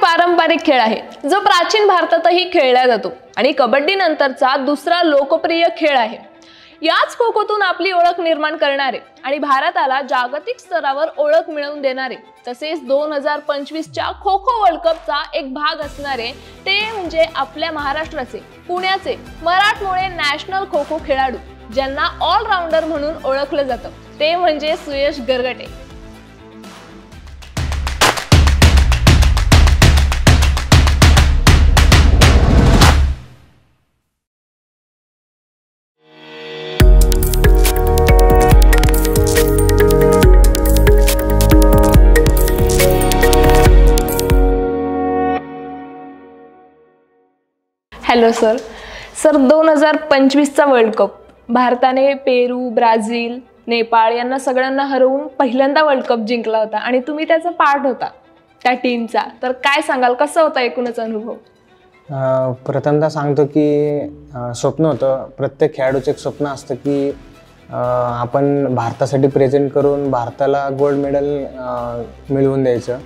पारंपरिक खेळ आहे जो प्राचीन भारतातही खेळला जातो आणि कबड्डी नंतरचा दुसरा लोकप्रिय खेळ आहे। याच खो-खोतून आपली ओळख निर्माण करणारे आणि भारताला जागतिक स्तरावर ओळख मिळवून देणारे तसेच 2025 च्या खो-खो वर्ल्ड कपचा एक भाग असणारे ते म्हणजे आपल्या महाराष्ट्राचे पुण्याचे मराठमोळे नॅशनल खो-खो खेळाडू ज्यांना ऑलराऊंडर म्हणून ओळखलं जातं ते म्हणजे सुयश गरगटे। हॅलो सर 2025 चा वर्ल्ड कप भारताने पेरू, ब्राझील, नेपाळ यांना सगळ्यांना हरवून पहिल्यांदा वर्ल्ड कप जिंकला होता आणि तुम्ही त्याचा पार्ट होता त्या टीमचा। तर काय सांगाल, कसा होता एकूणच अनुभव? प्रथमतः सांगतो की स्वप्न होतं, प्रत्येक खेळाडूचं एक स्वप्न असतं की आपण भारतासाठी प्रेझेंट करून भारताला गोल्ड मेडल मिळवून द्यायचं।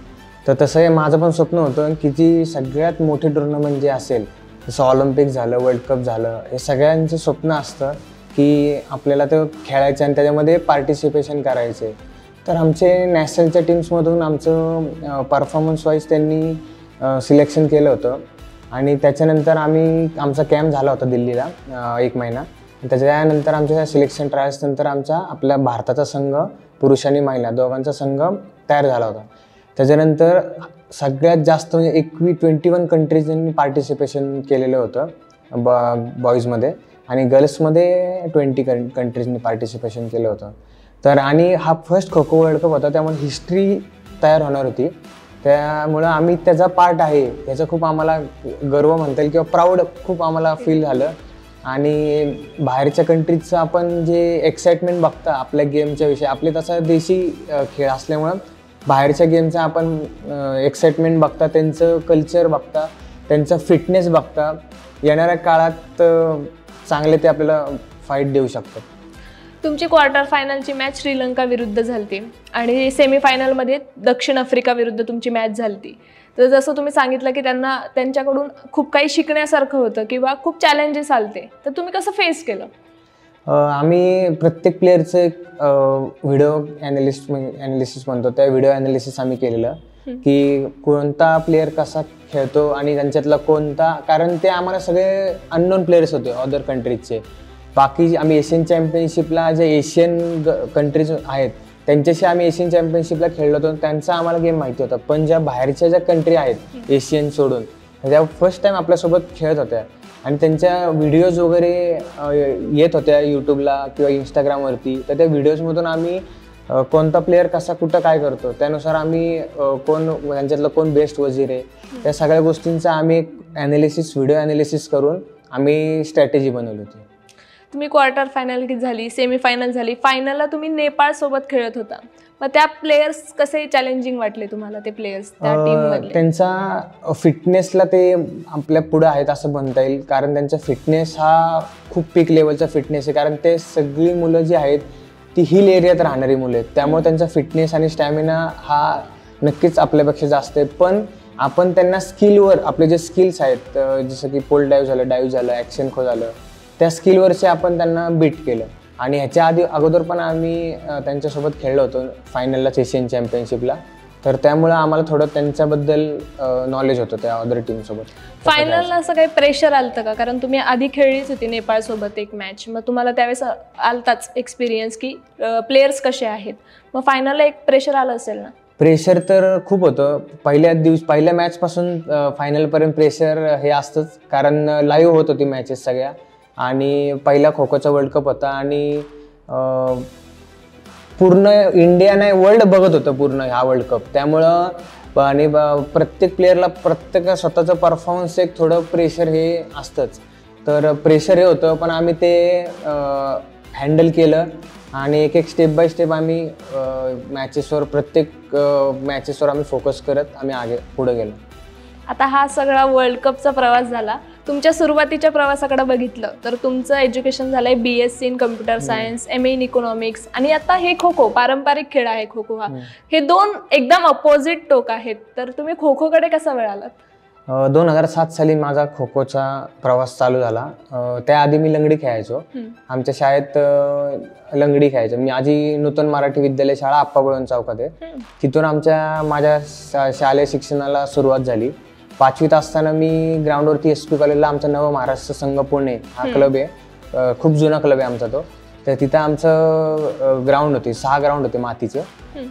तर तसं हे माझं पण स्वप्न होतं की जी सगळ्यात मोठी टुर्नामेंट जी असेल, जसं ऑलिम्पिक झालं, वर्ल्ड कप झालं, हे सगळ्यांचं स्वप्न असतं की आपल्याला ते खेळायचं आणि त्याच्यामध्ये पार्टिसिपेशन करायचे। तर आमचे नॅशनलच्या टीम्समधून आमचं परफॉर्मन्स वाईज त्यांनी सिलेक्शन केलं होतं आणि त्याच्यानंतर आमचा कॅम्प झाला होता दिल्लीला 1 महिना। त्याच्यानंतर आमच्या सिलेक्शन ट्रायल्स नंतर आपल्या भारताचा संघ पुरुष आणि महिला दोघांचा संघ तयार झाला होता। त्याच्यानंतर सगळ्यात जास्त म्हणजे 21 कंट्रीजनी पार्टिसिपेशन केलेलं होतं बॉईजमध्ये आणि गर्ल्समध्ये 20 कंट्रीजनी पार्टिसिपेशन केलं होतं। तर आणि हा first kho kho world cup होता, त्यामुळे हिस्ट्री तयार होणार होती, त्यामुळं आम्ही त्याचा पार्ट आहे याचा खूप आम्हाला गर्व म्हणता येईल किंवा प्राऊड खूप आम्हाला फील झालं। आणि बाहेरच्या कंट्रीजचं आपण जे एक्साइटमेंट बघता आपल्या गेमच्या विषयी, आपले तसा देशी खेळ असल्यामुळं बाहेरच्या गेमचा आपण एक्साइटमेंट बघता, त्यांचं कल्चर बघता, त्यांचा फिटनेस बघता, येणाऱ्या काळात चांगले ते आपल्याला फाईट देऊ शकतात। तुमची क्वार्टर फायनलची मॅच श्रीलंका विरुद्ध झाली आणि सेमीफायनलमध्ये दक्षिण आफ्रिका विरुद्ध तुमची मॅच झाली। तर जसं तुम्ही सांगितलं की त्यांच्याकडून खूप काही शिकण्यासारखं होतं किंवा खूप चॅलेंजेस आलते, तर तुम्ही कसं फेस केलं? आम्ही प्रत्येक प्लेअरचं एक व्हिडिओ ॲनालिसिस म्हणतो, त्या व्हिडिओ ॲनालिसिस आम्ही केलेलं की कोणता प्लेअर कसा खेळतो आणि त्यांच्यातला कोणता, कारण ते आम्हाला सगळे अननोन प्लेयर्स होते अदर कंट्रीजचे। बाकी आम्ही एशियन चॅम्पियनशिपला जे एशियन कंट्रीज आहेत त्यांच्याशी आम्ही एशियन चॅम्पियनशिपला खेळलो होतो, त्यांचा आम्हाला गेम माहिती होता। पण ज्या बाहेरच्या ज्या कंट्री आहेत एशियन सोडून, त्या फर्स्ट टाईम आपल्यासोबत खेळत होत्या आणि त्यांच्या व्हिडिओज वगैरे येत होत्या यूट्यूबला किंवा इंस्टाग्रामवरती। तर त्या व्हिडिओजमधून आम्ही कोणता प्लेअर कसा कुठं काय करतो त्यानुसार आम्ही त्यांच्यातलं कोण बेस्ट वजीर आहे, त्या सगळ्या गोष्टींचा आम्ही एक व्हिडिओ ॲनालिसिस करून आम्ही स्ट्रॅटेजी बनवली होती। तुम्ही क्वार्टर फायनल झाली, सेमीफायनल झाली, फायनलला तुम्ही नेपाळ सोबत खेळत होता, मग त्या प्लेयर्स कसे चॅलेंजिंग वाटले तुम्हाला? ते प्लेयर्स त्या टीममधले त्यांचा फिटनेसला ते आपल्या पुढे आहेत असं म्हणता येईल, कारण त्यांचा फिटनेस हा खूप पीक लेवलचा फिटनेस आहे, कारण ते सगळी मुलं जी आहेत ती हिल एरियात राहणारी मुलं आहेत, त्यामुळे त्यांचा फिटनेस आणि स्टॅमिना हा नक्कीच आपल्यापेक्षा जास्त आहे। पण आपण त्यांना स्किलवर, आपले जे स्किल्स आहेत जसं की पोल डाईव्ह झालं, ॲक्शन खो झालं, त्या स्किलवरचे आपण त्यांना बीट केलं। आणि ह्याच्या अगोदर पण आम्ही त्यांच्यासोबत खेळलो होतो फायनललाच एशियन चॅम्पियनशिपला, तर त्यामुळे आम्हाला थोडं त्यांच्याबद्दल नॉलेज होतं त्या अदर टीमसोबत। फायनलला असं काही प्रेशर आलं का? कारण तुम्ही आधी खेळलीच होती नेपाळसोबत एक मॅच, मग तुम्हाला त्यावेळेस आलताच एक्सपिरियन्स की प्लेयर्स कसे आहेत, मग फायनलला एक प्रेशर आलं असेल ना? प्रेशर तर खूप होतं, पहिल्या मॅचपासून फायनलपर्यंत प्रेशर हे असतंच, कारण लाईव्ह होत होती मॅचेस सगळ्या आणि पहिला खो खोचा वर्ल्ड कप होता आणि पूर्ण इंडिया नाही वर्ल्ड बघत होतं पूर्ण हा वर्ल्ड कप, त्यामुळं आणि प्रत्येक प्लेअरला प्रत्येक स्वतःचं परफॉर्मन्स एक थोडं प्रेशर हे असतंच। तर प्रेशर हे होतं, पण आम्ही ते हँडल केलं आणि एक स्टेप बाय स्टेप आम्ही प्रत्येक मॅचेसवर आम्ही फोकस करत आम्ही पुढे गेलो। आता हा सगळा वर्ल्ड कपचा प्रवास झाला, तुमच्या सुरुवातीच्या प्रवासाकडे बघितलं तर तुमचं एज्युकेशन झालंय BSc in computer science, MA in economics, आणि आता हे खो खो, पारंपरिक खेळ आहे खो खो हा, हे दोन एकदम अपोजिट टोक आहेत. तर तुम्ही खो खो कडे कसा वळालात? 2007 साली माझा खो खोचा प्रवास चालू झाला. त्याआधी मी लंगडी खेळायचो. आमच्या शाळेत लंगडी खेळायचो मी. आधी नूतन मराठी विद्यालय शाळा आप्पाबळवंत चौकात आहे. तिथून माझ्या शालेय शिक्षणाला सुरुवात झाली. 5वीत असताना मी ग्राउंडवरती SP कॉलेजला आमचा नव महाराष्ट्र संघ पुणे हा क्लब आहे. खूप जुना क्लब आहे आमचा तो. तर तिथं आमचं ग्राउंड होते, 6 ग्राउंड होते मातीचे.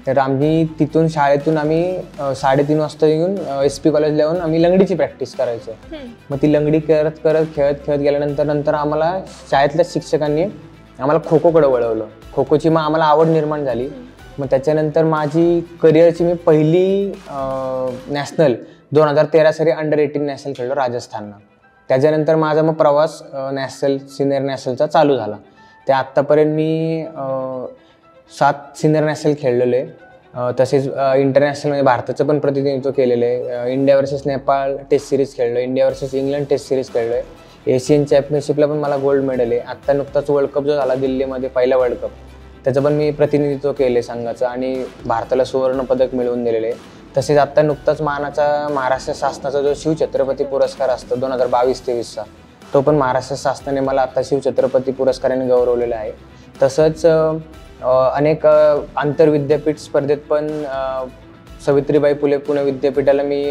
तर आम्ही तिथून शाळेतून आम्ही 3:30 वाजता येऊन SP कॉलेजला येऊन आम्ही लंगडीची प्रॅक्टिस करायचो. मग ती लंगडी खेळत गेल्यानंतर आम्हाला शाळेतल्या शिक्षकांनी आम्हाला खो खोकडे वळवलं. खो खोची मग आम्हाला आवड निर्माण झाली. मग त्याच्यानंतर माझी करिअरची मी पहिली नॅशनल 2013 साली अंडर-18 नॅशनल खेळलो राजस्थानला. त्याच्यानंतर माझा मग प्रवास सिनियर नॅशनलचा चालू झाला. ते आत्तापर्यंत मी 7 सिनियर नॅशनल खेळलेलो आहे. तसेच इंटरनॅशनलमध्ये भारताचं पण प्रतिनिधित्व केलेलं आहे. India versus Nepal test series खेळलो, India versus England test series खेळलो आहे. एशियन चॅम्पियनशिपला पण मला गोल्ड मेडल आहे. आत्ता नुकताच वर्ल्ड कप जो झाला दिल्लीमध्ये, पहिला वर्ल्ड कप, त्याचं पण मी प्रतिनिधित्व केलं आहे संघाचं आणि भारताला सुवर्ण पदक मिळवून दिलेलं आहे. तसेच आत्ता नुकताच मानाचा महाराष्ट्र शासनाचा जो शिवछत्रपती पुरस्कार असतो 2022-23चा, तो पण महाराष्ट्र शासनाने मला आता शिवछत्रपती पुरस्काराने गौरवलेला आहे. तसंच अनेक आंतरविद्यापीठ स्पर्धेत पण सावित्रीबाई फुले पुणे विद्यापीठाला मी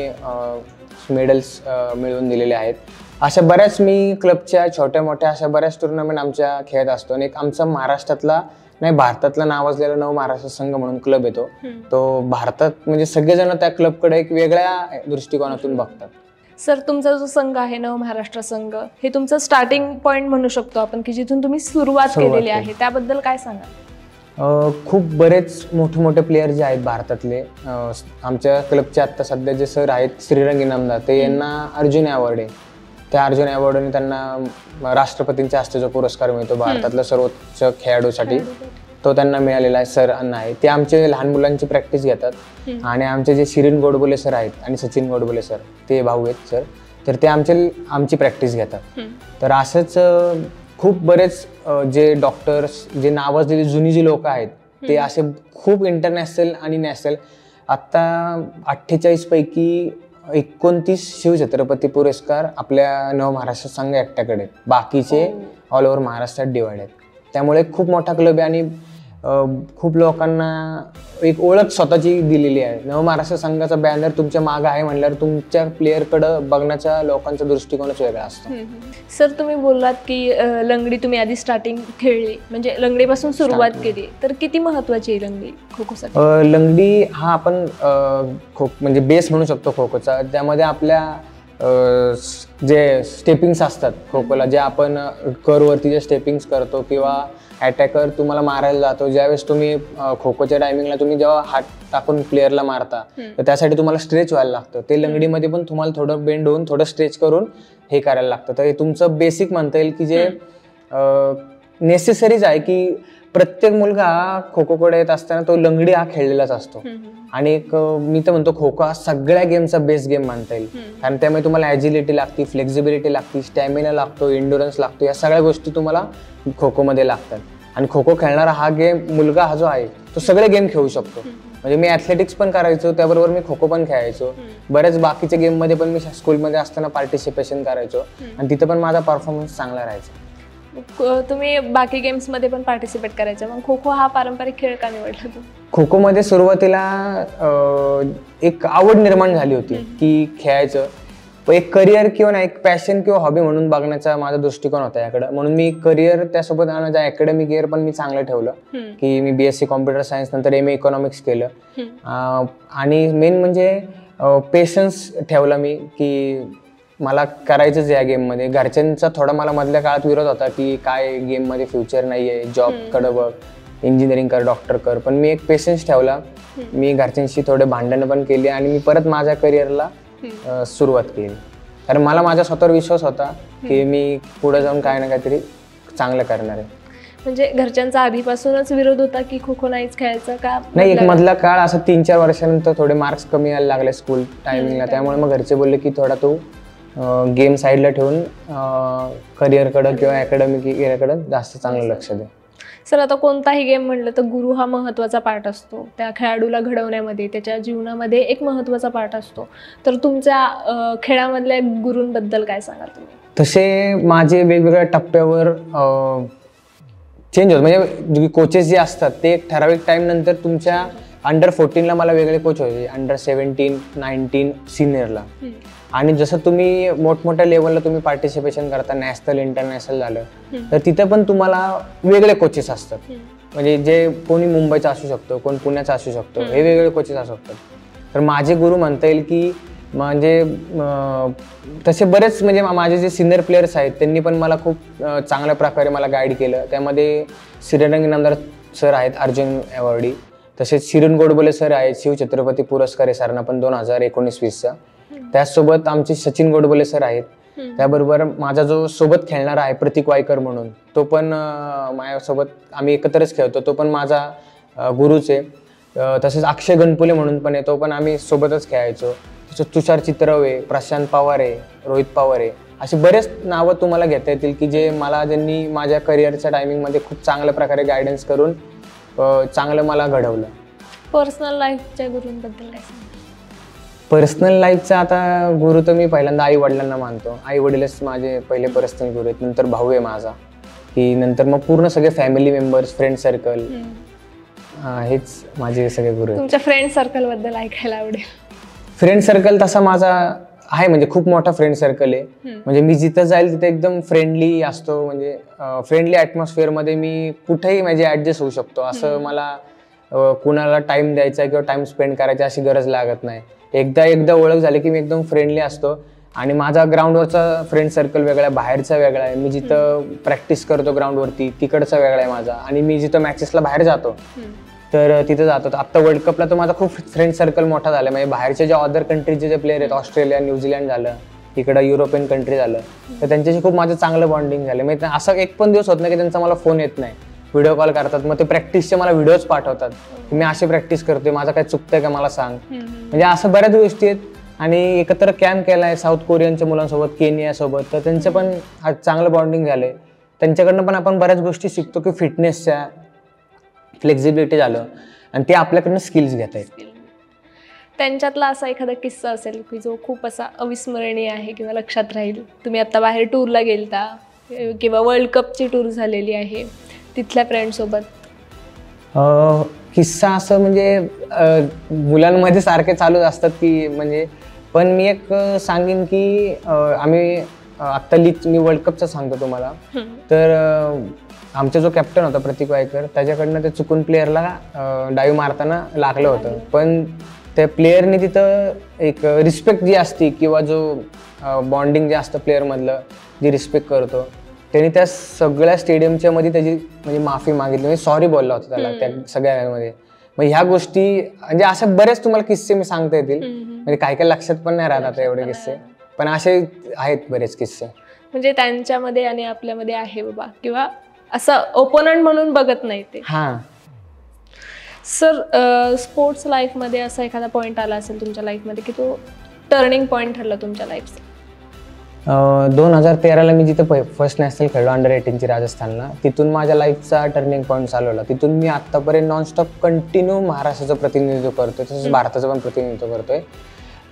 मेडल्स मिळवून दिलेले आहेत. अशा बऱ्याच मी क्लबच्या छोट्या मोठ्या अशा बऱ्याच टुर्नामेंट आमच्या खेळत असतो. आणि एक आमचा महाराष्ट्रातला नाही भारतातला नावाजलेला नव महाराष्ट्र संघ म्हणून क्लब येतो. तो भारतात म्हणजे सगळेजण त्या क्लबकडे एक वेगळ्या दृष्टिकोनातून बघतात. सर, तुमचा जो संघ आहे नव महाराष्ट्र संघ, हे तुमचं स्टार्टिंग पॉईंट म्हणू शकतो आपण की जिथून तुम्ही सुरुवात केलेली आहे, त्याबद्दल काय सांगा? खूप बरेच मोठे प्लेयर जे आहेत भारतातले, आमच्या क्लबचे आत्ता सध्या जे सर आहेत श्रीरंग इनामदार, ते यांना अर्जुन अवॉर्ड आहे. त्या अर्जुन अवॉर्डने त्यांना राष्ट्रपतींच्या हस्ते जो पुरस्कार मिळतो भारतातल्या सर्वोच्च खेळाडूसाठी, तो त्यांना मिळालेला आहे. सर अण्णा आहे ते आमचे लहान मुलांची प्रॅक्टिस घेतात. आणि आमचे जे शिरीन गोडबोले सर आहेत आणि सचिन गोडबोले सर, ते भाऊ आहेत सर, तर ते आमची प्रॅक्टिस घेतात. तर असंच खूप बरेच जे डॉक्टर्स, जे नावाजलेली जुनी जी लोक आहेत, ते असे खूप इंटरनॅशनल आणि नॅशनल, आत्ता 48 पैकी 29 शिवछत्रपती पुरस्कार आपल्या नव महाराष्ट्र संघ एकट्याकडे, बाकीचे ऑल ओव्हर महाराष्ट्रात डिवाइड आहेत. त्यामुळे खूप मोठा क्लब आहे आणि खूप लोकांना एक ओळख स्वतःची दिलेली आहे. नव महाराष्ट्र संघाचा बॅनर तुमच्या मागे आहे म्हणल्यावर तुमच्या प्लेअरकडं बघण्याचा लोकांचा दृष्टिकोनच वेगळा असतो. सर, तुम्ही बोललात की लंगडी तुम्ही आधी स्टार्टिंग खेळली, म्हणजे लंगडीपासून सुरुवात केली, तर किती महत्वाची आहे लंगडी खो खोसाठी? लंगडी हा आपण म्हणजे बेस म्हणू शकतो खो खोचा. त्यामध्ये आपल्या जे स्टेपिंग्स असतात खो खोला, जे आपण करवरती जे स्टेपिंग्स करतो किंवा अटॅकर तुम्हाला मारायला जातो, ज्यावेळेस तुम्ही खो खोच्या टायमिंगला तुम्ही जेव्हा हात टाकून प्लेअरला मारता, तर त्यासाठी तुम्हाला स्ट्रेच व्हायला लागतं. ते लंगडीमध्ये पण तुम्हाला थोडं बेंड होऊन थोडं स्ट्रेच करून हे करायला लागतं. तर हे तुमचं बेसिक म्हणता येईल की जे नेसेसरीच आहे की प्रत्येक मुलगा खो खोकडे येत असताना तो लंगडी हा खेळलेलाच असतो. आणि एक मी तर म्हणतो खो खो हा सगळ्या गेमचा बेस्ट गेम मानता येईल. कारण त्यामुळे तुम्हाला ॲजिलिटी लागते, फ्लेक्झिबिलिटी लागते, स्टॅमिना लागतो, एंडुरन्स लागतो, या सगळ्या गोष्टी तुम्हाला खो खोमध्ये लागतात. आणि खो खो खेळणारा हा मुलगा हा जो आहे तो सगळे गेम खेळू शकतो. म्हणजे मी ॲथलेटिक्स पण करायचो, त्याबरोबर मी खो खो पण खेळायचो. बऱ्याच बाकीच्या गेममध्ये पण मी स्कूलमध्ये असताना पार्टिसिपेशन करायचो आणि तिथं पण माझा परफॉर्मन्स चांगला राहायचा. तुम्ही बाकी गेम्स मध्ये पण पार्टिसिपेट करायचं, मग खो खो हा पारंपरिक खेळ का निवडला तुम्ही? खो खो मध्ये सुरुवातीला एक आवड निर्माण झाली होती की खेळायचं, एक करिअर किंवा एक पॅशन किंवा हॉबी म्हणून बघण्याचा माझा दृष्टिकोन होता याकडे. म्हणून मी करिअर त्यासोबत माझं अकॅडमिक इयर पण मी चांगलं ठेवलं की मी BSc कॉम्प्युटर सायन्स नंतर MA इकॉनॉमिक्स केलं. आणि मेन म्हणजे पेशन्स ठेवला मी की मला करायचंच या गेममध्ये. घरच्यांचा थोडा मला मधल्या काळात विरोध होता की काय गेममध्ये फ्युचर नाही आहे, जॉबकडं बघ, इंजिनिअरिंग कर, डॉक्टर कर. पण मी एक पेशन्स ठेवला. मी घरच्यांशी थोडे भांडणं पण केली आणि मी परत माझ्या करिअरला सुरुवात केली. कारण मला माझ्या स्वतःवर विश्वास होता की मी पुढे जाऊन काय ना काहीतरी चांगलं करणार आहे. म्हणजे घरच्यांचा आधीपासूनच विरोध होता की खो खो नाहीच खेळायचं का? नाही, एक मधला काळ असं 3-4 वर्षानंतर थोडे मार्क्स कमी यायला लागले स्कूल टायमिंगला, त्यामुळे मग घरचे बोलले की थोडा तू गेम साईडला ठेवून करिअरकडं किंवा अकॅडमिक एरियाकडं जास्त चांगलं लक्ष दे. सर, आता कोणताही गेम म्हटलं तर गुरु हा महत्त्वाचा पार्ट असतो. त्या खेळाडूला घडवण्यामध्ये, त्याच्या जीवनामध्ये एक महत्त्वाचा पार्ट असतो. तर तुमच्या खेळामधल्या गुरूंबद्दल काय सांगाल तुम्ही? तसे माझे वेगवेगळ्या टप्प्यावर चेंज होत, म्हणजे कोचेस जे असतात ते एक ठराविक टाईम नंतर तुमच्या अंडर 14ला मला वेगळे कोच होते, अंडर 17, 19 सिनियरला. आणि जसं तुम्ही मोठमोठ्या लेवलला तुम्ही पार्टिसिपेशन करता, नॅशनल इंटरनॅशनल झालं, तर तिथं पण तुम्हाला वेगळे कोचेस असतात. म्हणजे जे कोणी मुंबईचा असू शकतो, कोण पुण्याचा असू शकतो, हे वेगवेगळे कोचेस असू शकतात. तर माझे गुरु म्हणता येईल की म्हणजे तसे बरेच, म्हणजे माझे जे सिनियर प्लेयर्स आहेत त्यांनी पण मला खूप चांगल्या प्रकारे मला गाईड केलं. त्यामध्ये श्रीरंग इनामदार सर आहेत, अर्जुन अवॉर्डी. तसेच शिरीन गोडबोले सर आहेत, शिवछत्रपती पुरस्कार आहे सरांना पण 2019-20चा. त्याचसोबत आमचे सचिन गोडबोले सर आहेत. त्याबरोबर माझा जो सोबत खेळणारा आहे प्रतीक वायकर म्हणून, तो पण माझ्यासोबत आम्ही एकत्रच खेळतो, तो पण माझा गुरुच आहे. तसेच अक्षय गणपुले म्हणून पण आहे, तो पण आम्ही सोबतच खेळायचो. तसंच तुषार चित्रवे, प्रशांत पवार आहे, रोहित पवार आहे, अशी बरेच नावं तुम्हाला घेता येतील की जे ज्यांनी माझ्या करिअरच्या टायमिंगमध्ये खूप चांगल्या प्रकारे गायडन्स करून चांगलं मला घडवलं. पर्सनल लाईफच्या गुरूंबद्दल काय सांगा? पर्सनल लाईफचा आता गुरु तर मी पहिल्यांदा आई वडिलांना मानतो. आई वडीलच माझे पहिले पर्सनल गुरु आहेत, नंतर भाऊ आहे माझा, की नंतर मग पूर्ण सगळे फॅमिली मेंबर्स, फ्रेंड सर्कल, हेच माझे सगळे गुरु आहेत. तुमच्या फ्रेंड सर्कल बद्दल ऐकायला आवडेल. फ्रेंड सर्कल तसा माझा आहे, म्हणजे खूप मोठा फ्रेंड सर्कल आहे. म्हणजे मी जिथं जाईल तिथे एकदम फ्रेंडली असतो, म्हणजे फ्रेंडली ॲटमॉस्फिअर मध्ये मी कुठेही म्हणजे ऍडजस्ट होऊ शकतो. असं मला कुणाला टाइम द्यायचा किंवा टाइम स्पेंड करायची अशी गरज लागत नाही. एकदा ओळख झाली की मी एकदम फ्रेंडली असतो. आणि माझा ग्राउंडवरचा फ्रेंड सर्कल वेगळा आहे, बाहेरचा वेगळा आहे. मी जिथं प्रॅक्टिस करतो ग्राउंडवरती तिकडचा वेगळा आहे माझा, आणि मी जिथं मॅचेसला बाहेर जातो तर तिथं जातो. आता वर्ल्ड कपला तर माझा खूप फ्रेंड सर्कल मोठा झाला. म्हणजे बाहेरचे जे अदर कंट्रीचे जे प्लेयर आहेत, ऑस्ट्रेलिया, न्यूझीलंड झालं, इकडं युरोपियन कंट्री झालं, तर त्यांच्याशी खूप माझं चांगलं बॉन्डिंग झालं. म्हणजे असं एक पण दिवस होत नाही की त्यांचा मला फोन येत नाही. व्हिडिओ कॉल करतात, मग ते प्रॅक्टिसचे मला व्हिडिओज पाठवतात की मी अशी प्रॅक्टिस करतोय, माझं काय चुकतंय का मला सांग. म्हणजे असं बऱ्याच गोष्टी आहेत. आणि एकत्र कॅम्प केलाय साऊथ कोरियनच्या मुलांसोबत, केनियासोबत, तर त्यांचं पण चांगलं बॉन्डिंग झालंय. त्यांच्याकडनं पण आपण बऱ्याच गोष्टी शिकतो की फिटनेसच्या, फ्लेक्झिबिलिटी झालं, आणि ते आपल्याकडनं स्किल्स घेत आहेत. त्यांच्यातला असा एखादा किस्सा असेल की जो खूप असा अविस्मरणीय आहे किंवा लक्षात राहील? तुम्ही आता बाहेर टूरला गेलता किंवा वर्ल्ड कपची टूर झालेली आहे तिथल्या फ्रेंडसोबत? किस्सा असं म्हणजे मुलांमध्ये सारखे चालूच असतात की म्हणजे, पण मी एक सांगेन की आम्ही आत्ता मी वर्ल्ड कपचं सांगतो तुम्हाला. तर आमचा जो कॅप्टन होता प्रतीक वायकर, त्याच्याकडनं ते चुकून प्लेअरला डाईव्ह मारताना लागलं होतं. पण त्या प्लेअरने तिथं एक रिस्पेक्ट जी असते किंवा जो बॉन्डिंग जे असतं प्लेअरमधलं, जी रिस्पेक्ट करतो, त्यांनी त्या सगळ्या स्टेडियमच्या मध्ये त्याची म्हणजे माफी मागितली, म्हणजे सॉरी बोलला होता त्याला त्या सगळ्यामध्ये. मग ह्या गोष्टी म्हणजे असे बरेच तुम्हाला किस्से मी सांगता येतील, म्हणजे काय काय लक्षात पण नाही राहत आता एवढे किस्से, पण असे आहेत बरेच किस्से. म्हणजे त्यांच्यामध्ये आणि आपल्यामध्ये आहे बाबा, किंवा असं ओपोनंट म्हणून बघत नाही ते. हां सर, स्पोर्ट्स लाईफमध्ये असा एखादा पॉईंट आला असेल तुमच्या लाईफमध्ये की तो टर्निंग पॉईंट ठरला तुमच्या लाईफचा? 2013ला मी जिथं फर्स्ट नॅशनल खेळलो अंडर 18ची राजस्थानला, तिथून माझ्या लाईफचा टर्निंग पॉईंट चालू झाला. तिथून मी आत्तापर्यंत नॉनस्टॉप कंटिन्यू महाराष्ट्राचं प्रतिनिधित्व करतोय, तसंच भारताचं पण प्रतिनिधित्व करतोय.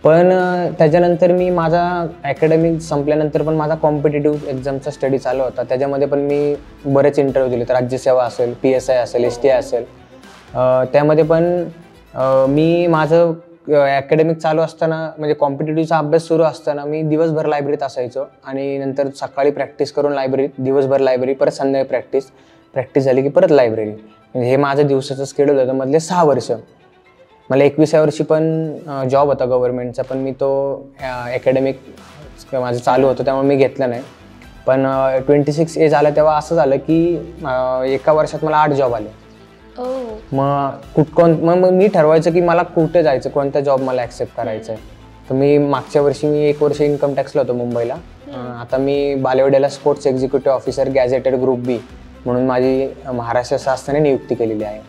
पण त्याच्यानंतर मी माझा अकॅडमिक संपल्यानंतर पण माझा कॉम्पिटेटिव्ह एक्झामचा स्टडी चालू होता. त्याच्यामध्ये पण मी बरेच इंटरव्ह्यू दिले, तर राज्यसेवा असेल, PSI असेल, STI असेल. त्यामध्ये पण मी माझं अकॅडमिक चालू असताना, म्हणजे कॉम्पिटेटिव्हचा अभ्यास सुरू असताना मी दिवसभर लायब्ररीत असायचो, आणि नंतर सकाळी प्रॅक्टिस करून लायब्ररीत, दिवसभर लायब्ररी, परत संध्याकाळी प्रॅक्टिस झाली की परत लायब्ररी. म्हणजे हे माझं दिवसाचं शेड्यूल होतं मधले 6 वर्ष. मला 21व्या वर्षी पण जॉब होता गव्हर्नमेंटचा, पण मी तो अकॅडमिक माझं चालू होतं त्यामुळे मी घेतलं नाही. पण 26 एज आलं तेव्हा असं झालं की एका वर्षात मला 8 जॉब आले. मग मी ठरवायचं की मला कुठे जायचं, कोणता जॉब मला ॲक्सेप्ट करायचा आहे. तर मी मागच्या वर्षी मी 1 वर्ष इन्कम टॅक्सला होतो मुंबईला. आता मी बालेवाडीला sports executive officer gazetted group B म्हणून माझी महाराष्ट्र शासनाने नियुक्ती केलेली आहे.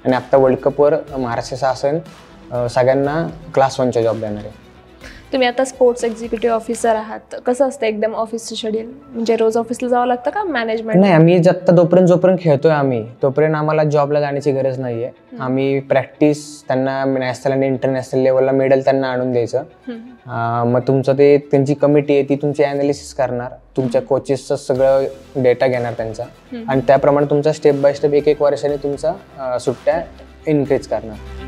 आणि आत्ता वर्ल्ड कपवर महाराष्ट्र शासन सगळ्यांना क्लास 1चा जॉब देणार आहे. तुम्ही आता स्पोर्ट्स एक्झिक्युटिव्ह ऑफिसर आहात, कसं असतं एकदम ऑफिसचं शेड्यूल? म्हणजे रोज ऑफिसला जावं लागतं का मॅनेजमेंट? नाही, आम्ही जोपर्यंत खेळतोय आम्ही तोपर्यंत आम्हाला जॉबला जाण्याची गरज नाहीये. आम्ही प्रॅक्टिस त्यांना नॅशनल आणि इंटरनॅशनल लेवलला मेडल त्यांना आणून द्यायचं. मग तुमचं ते त्यांची कमिटी आहे ती तुमची अनालिसिस करणार, तुमच्या कोचेसचं सगळं डेटा घेणार त्यांचा, आणि त्याप्रमाणे तुमचा स्टेप बाय स्टेप एक वर्षाने तुमचा सुट्ट्या इनक्रीज करणार.